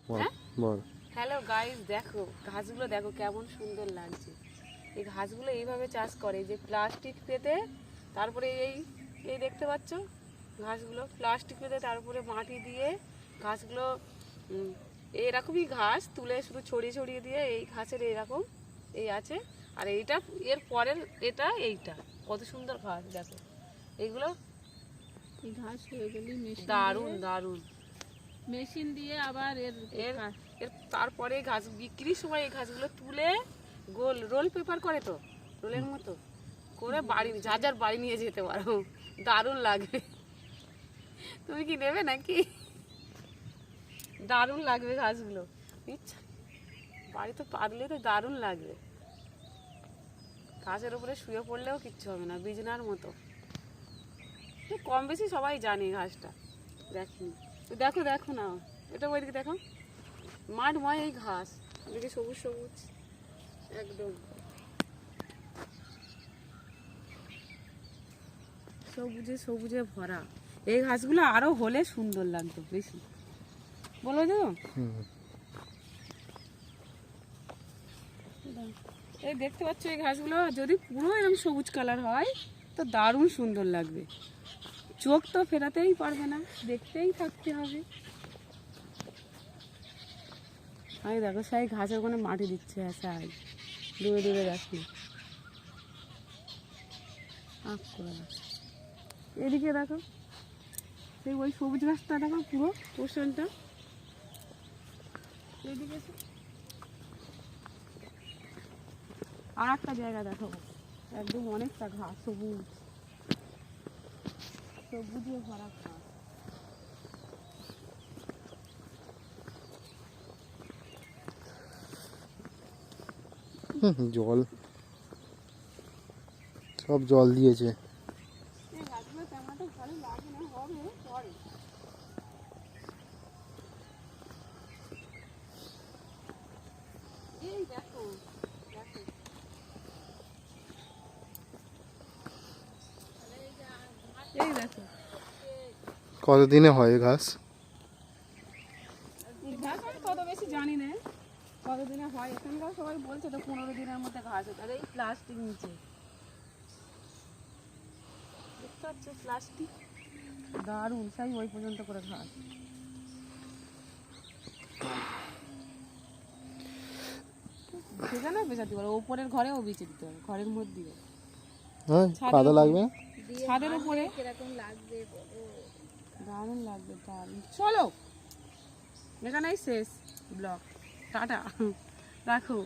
বল। Hello guys, দেখো ঘাসগুলো দেখো কেমন সুন্দর লাগছে। এই ঘাসগুলো এইভাবে চাষ করে, যে প্লাস্টিক পেতে, তারপরে এই এই দেখতে পাচ্ছ ঘাসগুলো প্লাস্টিক পেতে, তারপরে মাটি দিয়ে ঘাসগুলো এরকমই ঘাস তুলে শুধু ছড়িয়ে ছড়িয়ে দিয়ে এই ঘাসের এরকম এই আছে। আর এইটা এর পরের এইটা কত সুন্দর ঘাস দেখো। এইগুলো এই ঘাস হয়ে গেলে দারুণ দারুণ মেশিন দিয়ে আবার এর এর এর তারপরে ঘাস বিক্রির সময় এই ঘাসগুলো তুলে গোল রোল পেপার করে, তো রোলের মতো করে বাড়ি যার যার বাড়ি নিয়ে যেতে পারো। দারুণ লাগবে। তুমি কি নেবে নাকি? দারুণ লাগবে ঘাসগুলো, ইচ্ছা বাড়িতে পারলে তো দারুণ লাগবে। ঘাসের উপরে শুয়ে পড়লেও কিচ্ছু হবে না, বিছানার মতো। কম বেশি সবাই জানে ঘাসটা, দেখিনি। দেখো দেখো না, এটা ওইদিকে দেখো, মাঠময় এই ঘাস, এদিকে সবুজ সবুজ একদম সবুজে সবুজে ভরা। এই ঘাসগুলো আরো হলে সুন্দর লাগতো বেশি, বলো তো। এই দেখতে পাচ্ছ এই ঘাসগুলো যদি পুরো এরকম সবুজ কালার হয় তো দারুণ সুন্দর লাগবে। চোখ তো ফেরাতেই পারবে না, দেখতেই থাকতে হবে। আমি দেখো সেই ঘাসের ওখানে মাটি দিচ্ছে, সাই দূরে দূরে দেখো, এদিকে দেখো সেই ওই সবুজ ঘাসটা দেখো, পুরো পোর্শনটা এদিকে। আর একটা জায়গা দেখো, একদম অনেকটা ঘাস, সবুজ সবুজে ভরা ঘাস। জল সব জল দিয়েছে। এই গাছগুলো তেমন একটা ভালো লাগে না, হবে পরে। এই দেখো দেখো, এই দেখো কতদিনে হয় ঘাস? ঘাস আমি কত বেশি জানি না কতদিনে হয়, এখানকার সবাই বলছে তো 15 দিনের মধ্যে ঘাস হচ্ছে। আর এই প্লাস্টিক নিচে দেখতে পাচ্ছ, প্লাস্টিক দারুণ, সেই ওই পর্যন্ত করে ঘাস। সেখানে বেচা দিতে পারো, ওপরের ঘরেও বেঁচে দিতে পারো, ঘরের মধ্যেও। হ্যাঁ, কাদা লাগবে না? ছাদের উপরে কিরকম লাগবে দারুণ লাগবে, দারুণ। চলো এখানেই শেষ ব্লগ, টাটা। দেখো